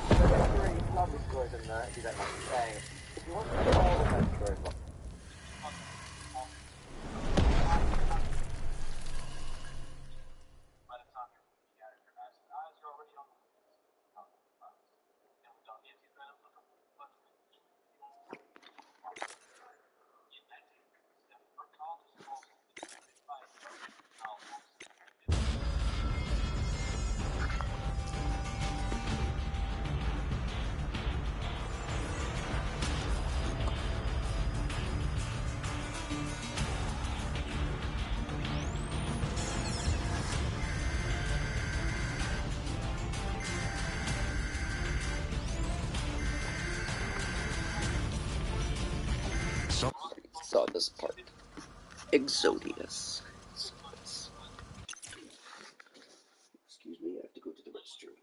So make sure you love destroyers in there if you don't like saying. If you want to control the destroyers, Saw this part. Exodius. Excuse me, I have to go to the restroom.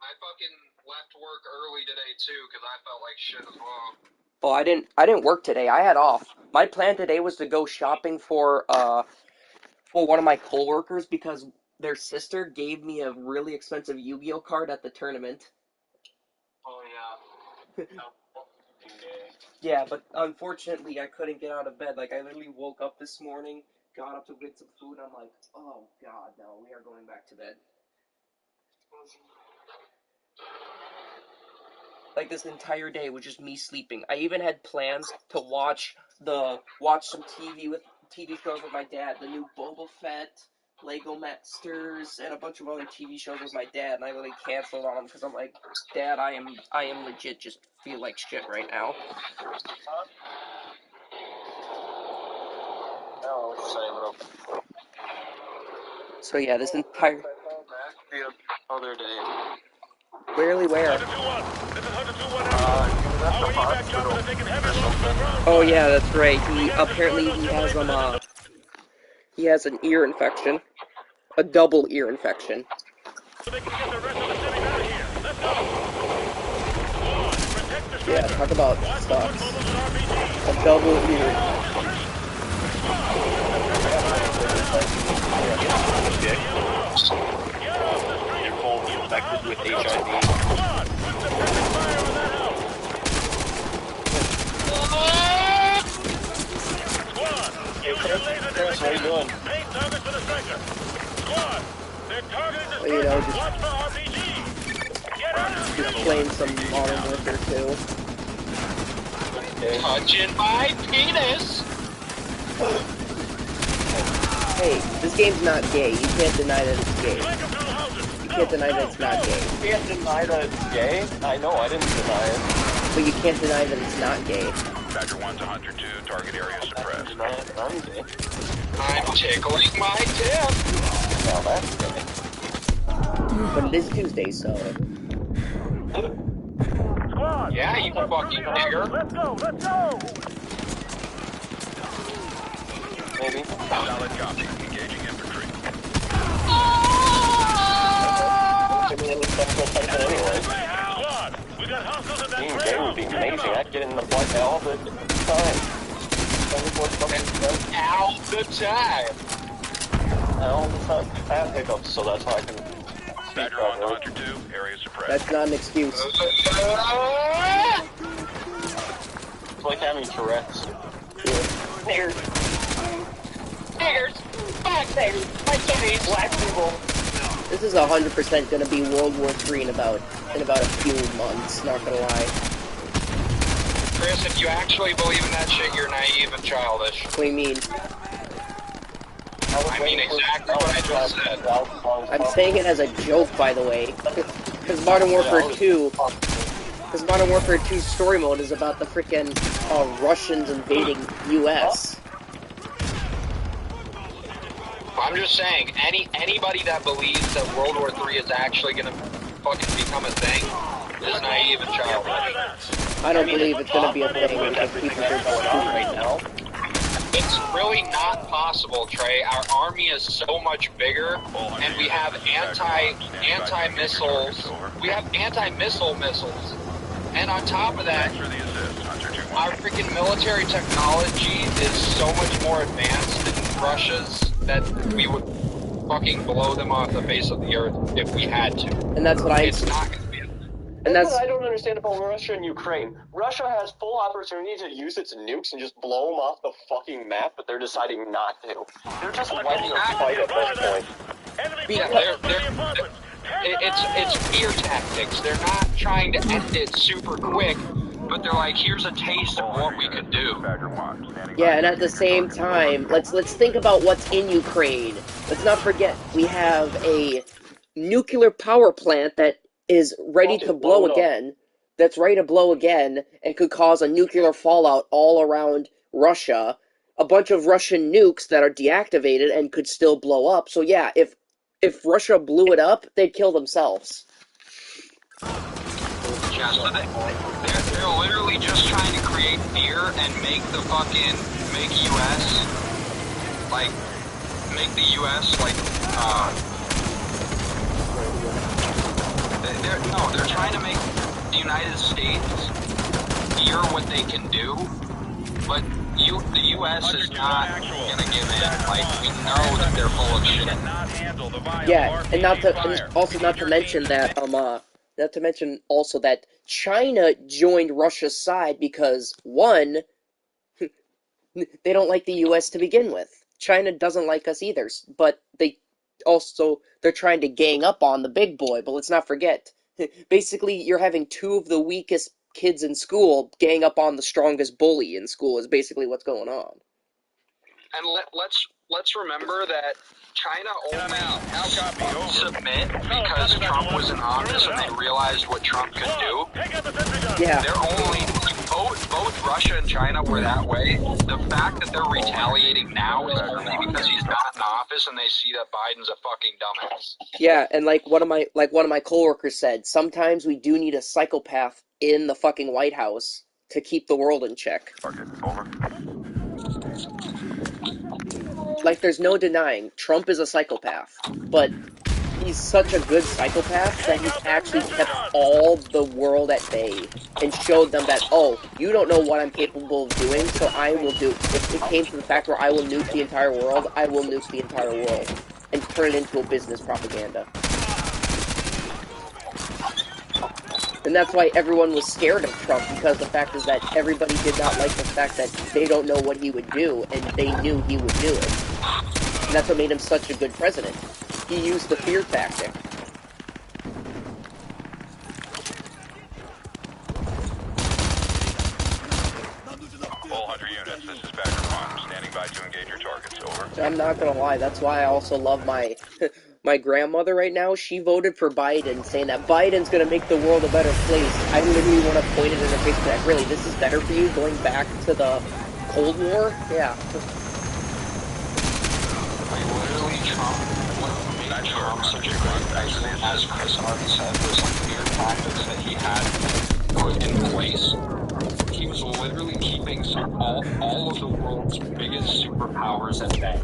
I fucking left work early today too because I felt like shit as well. Oh, I didn't work today. I had off. My plan today was to go shopping for one of my coworkers because their sister gave me a really expensive Yu-Gi-Oh card at the tournament. Oh yeah. Yeah, but unfortunately I couldn't get out of bed. Like, I literally woke up this morning, got up to get some food, and I'm like, oh god, no, we are going back to bed. Like, this entire day was just me sleeping. I even had plans to watch some TV shows with my dad. The new Boba Fett, Lego Masters, and a bunch of other TV shows with my dad, and I really canceled on them because I'm like, Dad, I am legit just feel like shit right now. No, say little. So yeah, this entire The other day. Rarely where. This is at the hospital. Oh yeah, that's right. He has an ear infection. A double ear infection. Yeah, talk about sucks. A double ear. Your phone is infected with HIV. Hey Chris, how you doing? Well, you know, just playing some Modern Warfare 2. Touching my penis! Hey, this game's not gay. You can't deny that it's gay. You can't deny that it's not gay. You can't deny that it's gay? I know, I didn't deny it. But you can't deny that it's not gay. Badger 1 to Hunter 2, target area suppressed. I'm gay. I'm tickling my tip! Now that's gay. But it is Tuesday, so... Yeah, you fucking nigger. Let's go! Maybe. Solid copy. Engaging infantry. Give me any sexual tension anyway. Being gay would be amazing. I'd get in the blood all the time. 24/7. All the time. All the time. I have hiccups, so that's how I can... Badger 1 to Hunter 2, area suppressed. That's not an excuse. It's like having Tourette's. Niggers. Niggers. Black niggers. My titties. Black people. This is 100% gonna be World War III in about a few months, not gonna lie. Chris, if you actually believe in that shit, you're naive and childish. What do you mean? I mean exactly what I just said. I'm saying it as a joke, by the way. Because Modern Warfare 2... Because Modern Warfare 2's story mode is about the frickin' Russians invading U.S. I'm just saying, anybody that believes that World War III is actually gonna fucking become a thing is naive and childish. I don't believe it's gonna be a thing because people are stupid right now. It's really not possible, Trey. Our army is so much bigger, and we have anti-missiles. We have anti-missile missiles. And on top of that, our freaking military technology is so much more advanced than Russia's that we would fucking blow them off the face of the earth if we had to. And that's what It's not gonna be. And that's what I don't understand about Russia and Ukraine. Russia has full opportunity to use its nukes and just blow them off the fucking map, but they're deciding not to. They're just letting us fight at this point. Yeah, it's fear tactics. They're not trying to end it super quick, but they're like, here's a taste of what we could do. Yeah, and at the same time, let's think about what's in Ukraine. Let's not forget we have a nuclear power plant that is ready to blow again. That's ready to blow again and could cause a nuclear fallout all around Russia. A bunch of Russian nukes that are deactivated and could still blow up. So yeah, if Russia blew it up, they'd kill themselves. Yeah, so they're literally just trying to create fear and make US like, make the U.S., like, they're trying to make the United States fear what they can do, but the U.S. is not gonna give in. Like, we know that they're full of shit. Yeah, and not to mention that not to mention also that China joined Russia's side because one, they don't like the U.S. to begin with. China doesn't like us either, but they're trying to gang up on the big boy. But let's not forget, basically, you're having two of the weakest kids in school gang up on the strongest bully in school. Is basically what's going on. And let's remember that China only submit because Trump was in office and they realized what Trump could do. Yeah. They're only both Russia and China were that way. The fact that they're retaliating now is only because he's not in office and they see that Biden's a fucking dumbass. Yeah, and like one of my coworkers said, sometimes we do need a psychopath in the fucking White House to keep the world in check. Like, there's no denying, Trump is a psychopath, but he's such a good psychopath that he's actually kept all the world at bay and showed them that, oh, you don't know what I'm capable of doing, so I will do. If it came to the fact where I will nuke the entire world, I will nuke the entire world and turn it into a business propaganda. And that's why everyone was scared of Trump, because the fact is that everybody did not like the fact that they don't know what he would do, and they knew he would do it. And that's what made him such a good president. He used the fear tactic. All 100 units, this is Packer 1, standing by to engage your targets, over. I'm not gonna lie, that's why I also love my my grandmother right now. She voted for Biden, saying that Biden's gonna make the world a better place. I literally want to point it in her face and be like, really, this is better for you, going back to the Cold War? Yeah. Like, literally, Trump, what made Trump such a great president, as Chris already said, was like fear tactics that he had put in place. He was literally keeping all of the world's biggest superpowers at bay.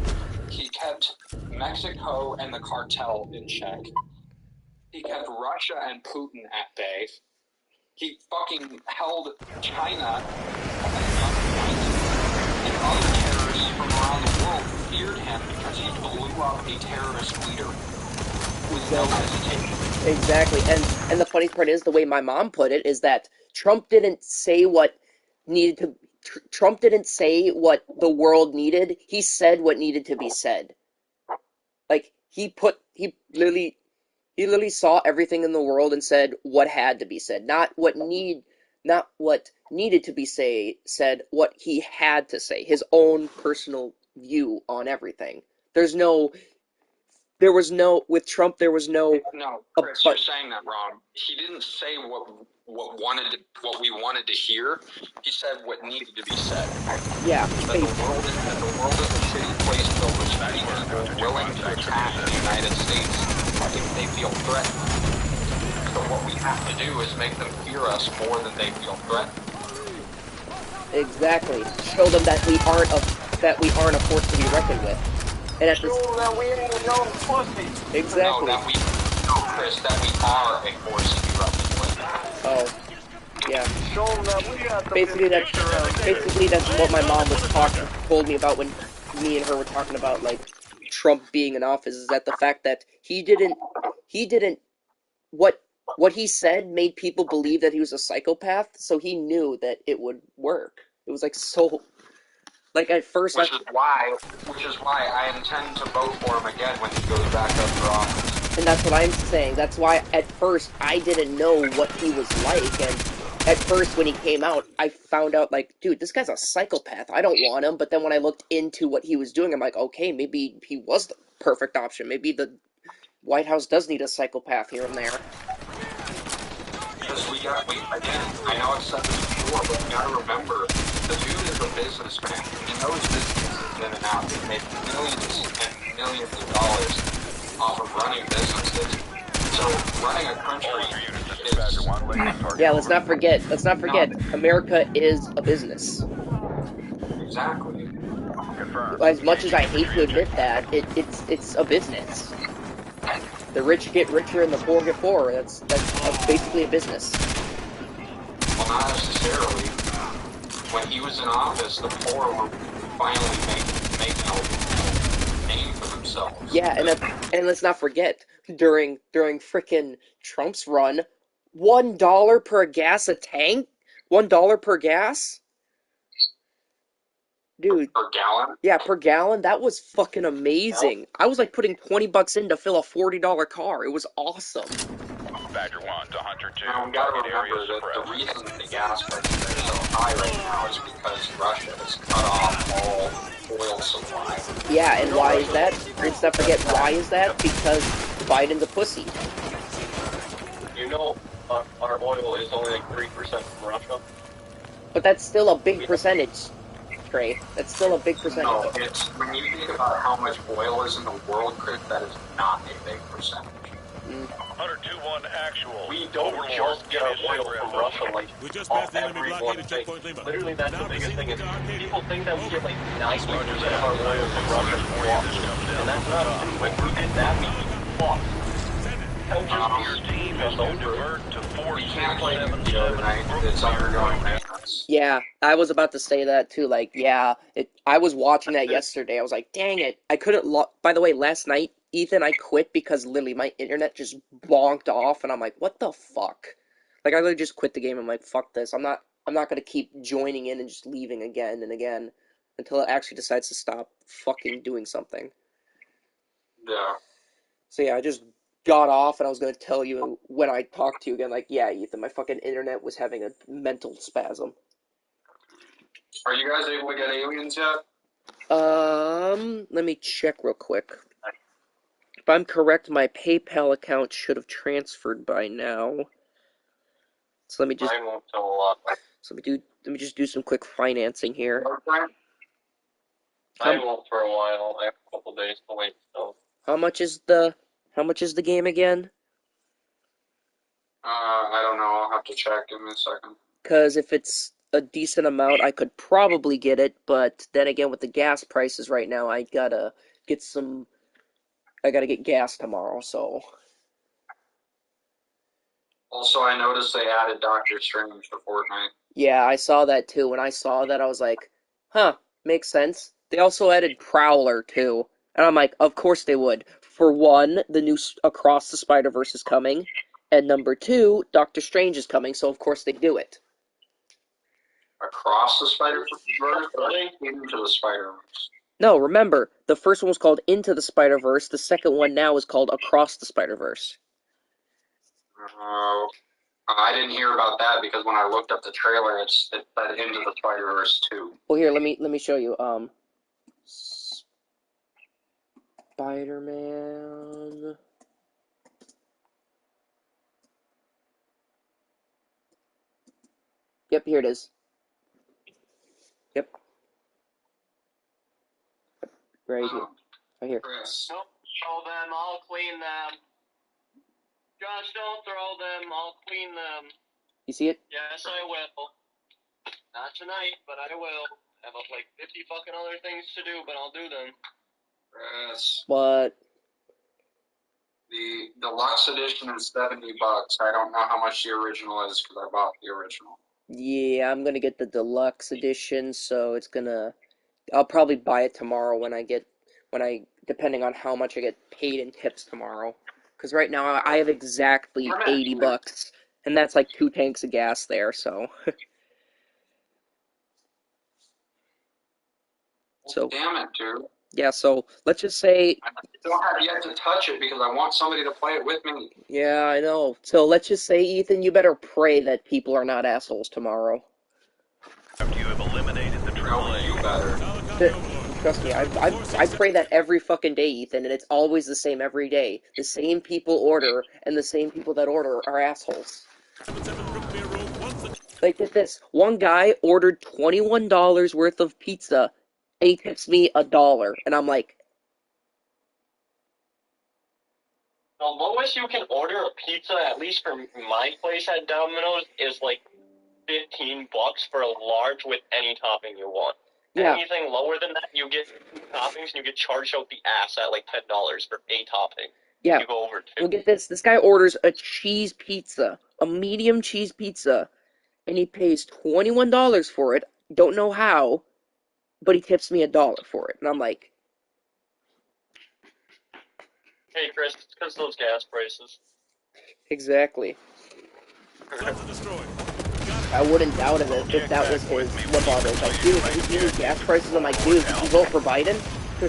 He kept Mexico and the cartel in check. He kept Russia and Putin at bay. He fucking held China at gunpoint, and other terrorists from around the world feared him because he blew up a terrorist leader with no hesitation. Exactly. And the funny part is, the way my mom put it, is that Trump didn't say what Trump didn't say what the world needed. He said what needed to be said. Like, he literally saw everything in the world and said what had to be said, not what needed to be said, what he had to say, his own personal view on everything. With Trump, there was no... No, Chris, you're saying that wrong. He didn't say what we wanted to hear. He said what needed to be said. Yeah. That the world is a shitty place filled with people willing to attack the United States if they feel threatened. So what we have to do is make them fear us more than they feel threatened. Exactly. Show them that we aren't a force to be reckoned with. And at that we ain't no pussy. Exactly. Chris, that we are a force to be reckoned with. Oh, yeah. Show them that we got the Basically, that's what my mom told me about when me and her were talking about, like, Trump being in office, is that the fact that what he said made people believe that he was a psychopath, so he knew that it would work. It was like so... Like, at first... Which is why I intend to vote for him again when he goes back up for office. And that's what I'm saying. That's why, at first, I didn't know what he was like, and at first, when he came out, I found out, like, dude, this guy's a psychopath. I don't want him. But then when I looked into what he was doing, I'm like, okay, maybe he was the perfect option. Maybe the White House does need a psychopath here and there. Because again, I know I've said this before, but you gotta remember, the dude is a businessman. He knows business in and out. He made millions and millions of dollars off of running businesses. So running a country is... Yeah, let's not forget, America is a business. Exactly. confirmed. as much as I Engaging hate to admit that, it's a business. The rich get richer and the poor get poorer. That's basically a business. Well, not necessarily. When he was in office, the poor were finally making a name for themselves. Yeah, and let's not forget, during frickin' Trump's run, $1 per gas a tank? $1 per gas? Dude, Per gallon? yeah, per gallon. That was fucking amazing. I was like putting $20 in to fill a $40 car. It was awesome. Badger 1 to Hunter 2. Now, we gotta Target area remember that the suppressed. reason the gas prices are so high right now is because Russia has cut off all oil supply. Yeah, and why is that? Let's not forget, why is that? Because Biden's a pussy. You know, our oil is only like 3% from Russia. But that's still a big percentage, Trey. That's still a big percentage. No, it's when you think about how much oil is in the world, Chris, that is not a big percentage. Hunter 2-1 actual. We don't Overlord, just get our give me a oil cigarette from vote. Russia like We just off passed the enemy every one blockaded thing. checkpoint Lima. Literally, that's Now the biggest thing. Is proceed to Arcadia. people think that we get like 90% Roger of that. our oil from Russia. And that's not true. When we did that, we fucked. Don't just be Your team is to divert to We can't play the other 4777. night. It's undergoing maintenance. Yeah, I was about to say that too. Like, yeah, I was watching that yesterday. I was like, dang it, I couldn't. By the way, last night, Ethan, I quit because literally my internet just bonked off, and I'm like, what the fuck? Like, I literally just quit the game. I'm like, fuck this. I'm not gonna keep joining in and just leaving again and again until it actually decides to stop fucking doing something. Yeah. So yeah, I just got off, and I was gonna tell you when I talked to you again. Like, yeah, Ethan, my fucking internet was having a mental spasm. Are you guys able to get aliens yet? Let me check real quick. If I'm correct, my PayPal account should have transferred by now. So let me just Mine won't tell a lot. let me just do some quick financing here. Mine won't for a while. I have a couple days to wait. So. How much is the game again? I don't know. I'll have to check. Give me a second. Because if it's a decent amount, I could probably get it. But then again, with the gas prices right now, I gotta get gas tomorrow. So Also, I noticed they added Doctor Strange to Fortnite. yeah, I saw that too. When I saw that, I was like, huh, makes sense. They also added Prowler too. And I'm like, of course they would. For one, the new Across the Spider-Verse is coming. And number two, Doctor Strange is coming, so of course they do it. Across the Spider-Verse or into the Spider-Verse? No, remember, the first one was called Into the Spider-Verse. The second one now is called Across the Spider-Verse. I didn't hear about that because when I looked up the trailer, it said Into the Spider-Verse 2. Well, here, let me show you. Spider-Man. Yep, here it is. Yep. Right here. Right here. Chris. Don't throw them. I'll clean them. Josh, don't throw them. I'll clean them. You see it? Yes, I will. Not tonight, but I will. I have like 50 fucking other things to do, but I'll do them. Chris. What? The deluxe edition is $70. I don't know how much the original is because I bought the original. Yeah, I'm gonna get the deluxe edition, so I'll probably buy it tomorrow depending on how much I get paid in tips tomorrow. Because right now I have exactly $80, and that's like 2 tanks of gas there, so. So, damn it, dude. yeah, so let's just say. I don't have yet to touch it because I want somebody to play it with me. Yeah, I know. So let's just say, Ethan, you better pray that people are not assholes tomorrow. After you have eliminated the AAA. You better. Trust me, I pray that every fucking day, Ethan, and it's always the same every day. The same people order, and the same people that order are assholes. Like, get this. One guy ordered $21 worth of pizza, and he tips me $1, and I'm like, The lowest you can order a pizza, at least for my place at Domino's, is like $15 for a large with any topping you want. Yeah. Anything lower than that, you get toppings and you get charged out the ass at like $10 for a topping. Yeah. You go over 2. Well, get this. This guy orders a cheese pizza, a medium cheese pizza, and he pays $21 for it. Don't know how, but he tips me $1 for it. And I'm like, Hey, Chris, it's because of those gas prices. exactly. I wouldn't doubt it if that was his what bought it. Like, dude, have you seen these gas prices? I'm like, dude, did you vote for Biden? We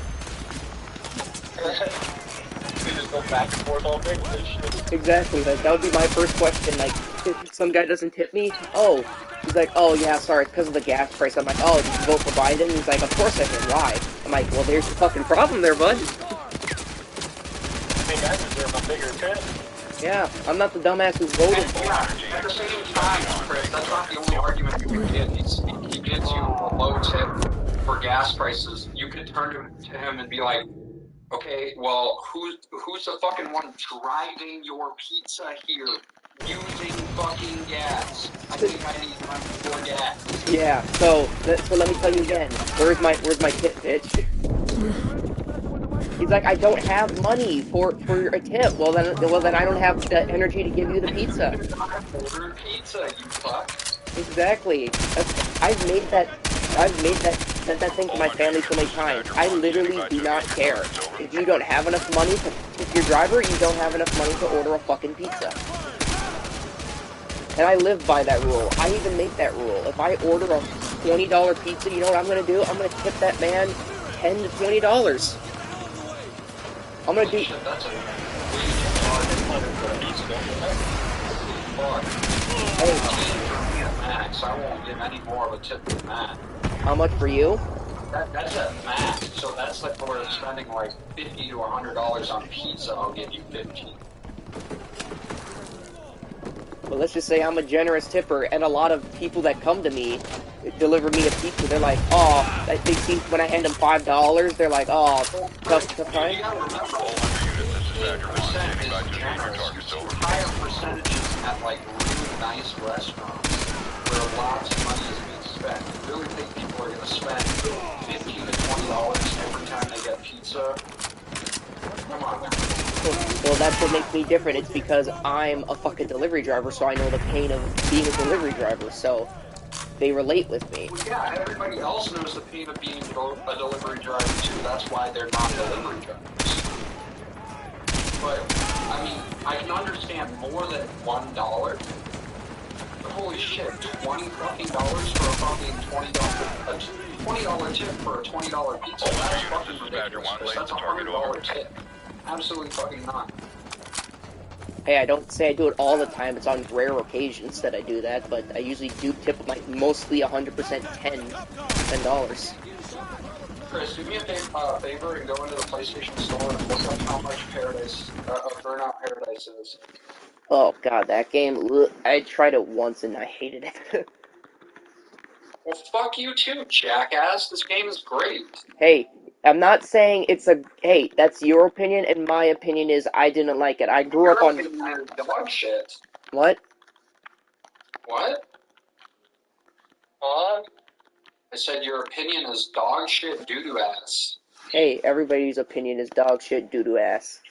just go back and forth all day with this shit. Exactly. Like, that would be my first question. Like, if some guy doesn't tip me, oh, he's like, oh yeah, sorry, it's because of the gas price. I'm like, oh, did you vote for Biden? He's like, of course I did. Why? I'm like, well, there's your fucking problem there, bud. I think I deserve a bigger tip. Yeah, I'm not the dumbass who voted. Yeah, at the same time, Chris, that's not the only argument you could get. He gives you a low tip for gas prices. You could turn to him and be like, okay, well, who's the fucking one driving your pizza here using fucking gas? I think I need more gas. Yeah, so let me tell you again. Where's my tip, bitch? He's like, I don't have money for a tip. Well then I don't have the energy to give you the pizza. Order pizza, you fuck. Exactly. I've made that thing to my family so many times. I literally do not care. If you don't have enough money to tip your driver, you don't have enough money to order a fucking pizza. And I live by that rule. I even make that rule. If I order a $20 pizza, you know what I'm gonna do? I'm gonna tip that man $10 to $20. I'm gonna do. Shit, that's a max. I won't give any more of a tip than that. How much for you? That's at max. So that's like we're spending like $50 to $100 on pizza. I'll give you 15. Well, let's just say I'm a generous tipper, and a lot of people that come to me deliver me a pizza. They're like, oh, they see when I hand them $5, they're like, oh, tough time. You gotta remember, 8% is generous. Higher percentages at like really nice restaurants where lots of money is being spent. You really think people are gonna spend $15 to $20 every time they get pizza? Come on, man. Well, that's what makes me different. It's because I'm a fucking delivery driver, so I know the pain of being a delivery driver, so they relate with me. Well, yeah, everybody else knows the pain of being a delivery driver too. That's why they're not delivery drivers. But, I mean, I can understand more than $1. But holy shit, $20 fucking dollars for a fucking $20 tip for a $20 pizza. That's fucking ridiculous. That's a $100 tip. Absolutely fucking not. Hey, I don't say I do it all the time. It's on rare occasions that I do that, but I usually do tip like mostly 100% $10. Chris, do me a favor and go into the PlayStation Store and look up how much Burnout Paradise is. Oh god, that game, ugh, I tried it once and I hated it. Well, fuck you too, jackass. This game is great. Hey, I'm not saying it's a... Hey, that's your opinion, and my opinion is I didn't like it. I grew up on... Your opinion is dog shit. What? What? I said your opinion is dog shit doo-doo ass. Hey, everybody's opinion is dog shit doo-doo ass.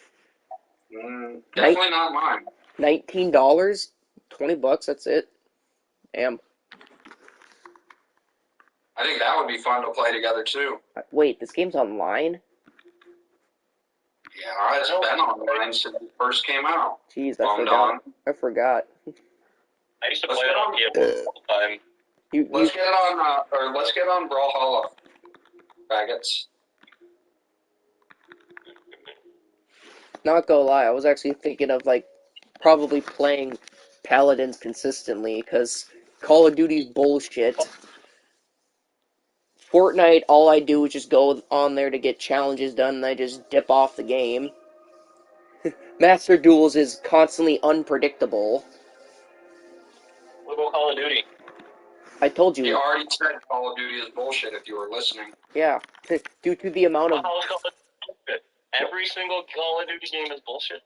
Definitely not mine. $19? $20, that's it. Damn. I think that would be fun to play together too. Wait, this game's online? Yeah, it's been online since it first came out. Jeez, I forgot. I used to play it on PS all the time. Let's get on Brawlhalla, faggots. Not gonna lie, I was actually thinking of, like, probably playing Paladins consistently, because Call of Duty's bullshit. Fortnite, all I do is just go on there to get challenges done, and I just dip off the game. Master Duels is constantly unpredictable. What about Call of Duty? I told you. You already said Call of Duty is bullshit if you were listening. Yeah, due to the amount of... How is Call of Duty bullshit? Every single Call of Duty game is bullshit.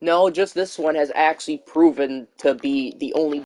No, just this one has actually proven to be the only